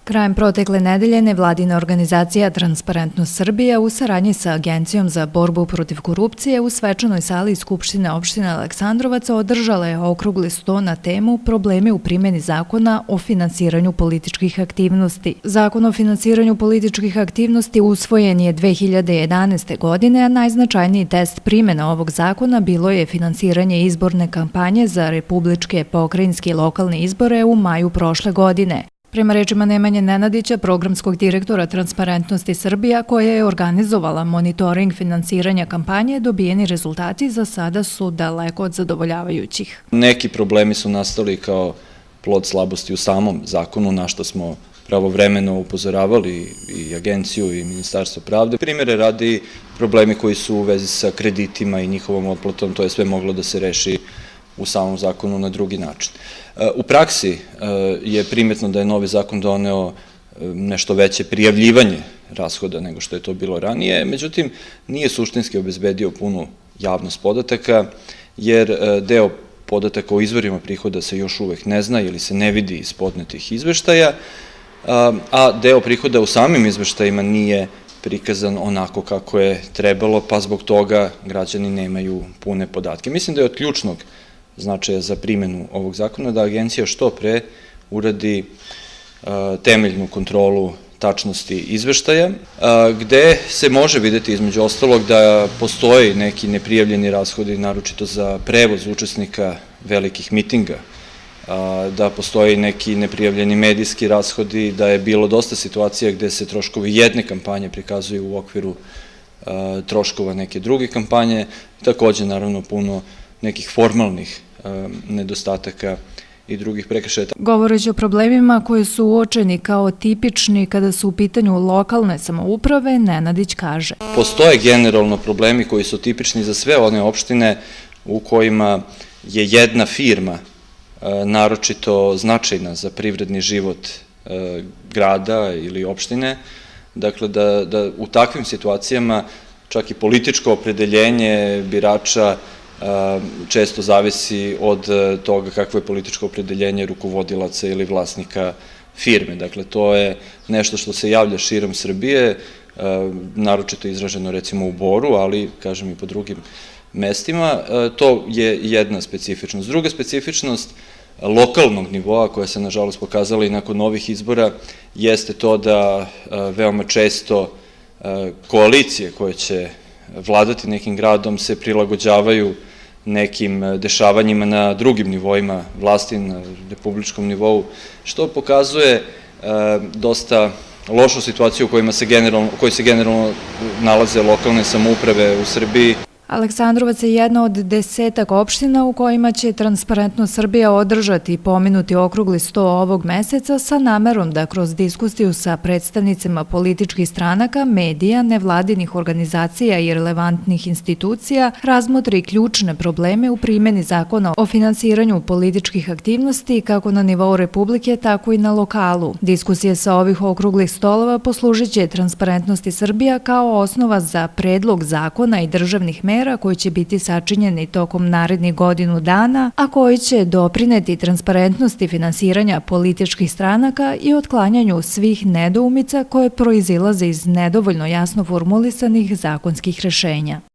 Krajem protekle nedelje nevladina organizacija Transparentnost Srbija u saradnji sa Agencijom za borbu protiv korupcije u svečanoj sali Skupštine opštine Aleksandrovac održala je okrugli sto na temu problemi u primjeni zakona o finansiranju političkih aktivnosti. Zakon o finansiranju političkih aktivnosti usvojen je 2011. godine, a najznačajniji test primjene ovog zakona bilo je finansiranje izborne kampanje za republičke, pokrajinske i lokalne izbore u maju prošle godine. Prema rečima Nemanje Nenadića, programskog direktora Transparentnosti Srbija, koja je organizovala monitoring finansiranja kampanje, dobijeni rezultati za sada su daleko od zadovoljavajućih. Neki problemi su nastali kao plod slabosti u samom zakonu, na što smo pravovremeno upozoravali i Agenciju i Ministarstvo pravde. Primere radi problemi koji su u vezi sa kreditima i njihovom otplatom, to je sve moglo da se reši u samom zakonu na drugi način. U praksi je primetno da je novi zakon doneo nešto veće prijavljivanje rashoda nego što je to bilo ranije, međutim nije suštinski obezbedio punu javnost podataka, jer deo podataka o izvorima prihoda se još uvek ne zna ili se ne vidi iz podnetih izveštaja, a deo prihoda u samim izveštajima nije prikazan onako kako je trebalo, pa zbog toga građani nemaju pune podatke. Mislim da je od ključnog značaja za primjenu ovog zakona da Agencija što pre uradi temeljnu kontrolu tačnosti izveštaja, gde se može videti između ostalog da postoji neki neprijavljeni rashodi, naročito za prevoz učesnika velikih mitinga, da postoji neki neprijavljeni medijski rashodi, da je bilo dosta situacija gde se troškovi jedne kampanje prikazuju u okviru troškova neke druge kampanje, takođe naravno puno nekih formalnih nedostataka i drugih prekršaja. Govoreći o problemima koji su uočeni kao tipični kada su u pitanju lokalne samouprave, Nenadić kaže: Postoje generalno problemi koji su tipični za sve one opštine u kojima je jedna firma naročito značajna za privredni život grada ili opštine. Dakle, da u takvim situacijama čak i političko opredeljenje birača često zavisi od toga kakvo je političko opredeljenje rukovodilaca ili vlasnika firme. Dakle, to je nešto što se javlja širom Srbije, naročito izraženo recimo u Boru, ali kažem i po drugim mestima. To je jedna specifičnost. Druga specifičnost lokalnog nivoa, koja se nažalost pokazala i nakon novih izbora, jeste to da veoma često koalicije koje će vladati nekim gradom se prilagođavaju nekim dešavanjima na drugim nivoima vlasti, na republičkom nivou, što pokazuje dosta lošu situaciju u kojoj se generalno nalaze lokalne samouprave u Srbiji. Aleksandrovac je jedna od 10 opština u kojima će Transparentnost Srbija održati i pomenuti okrugli sto ovog meseca sa namerom da kroz diskusiju sa predstavnicima političkih stranaka, medija, nevladinih organizacija i relevantnih institucija razmotri ključne probleme u primjeni zakona o finansiranju političkih aktivnosti kako na nivou Republike, tako i na lokalu. Diskusije sa ovih okruglih stolova poslužit će Transparentnosti Srbija kao osnova za predlog zakona i državnih mera koji će biti sačinjeni tokom narednih godinu dana, a koji će doprineti transparentnosti finansiranja političkih stranaka i otklanjanju svih nedoumica koje proizilaze iz nedovoljno jasno formulisanih zakonskih rešenja.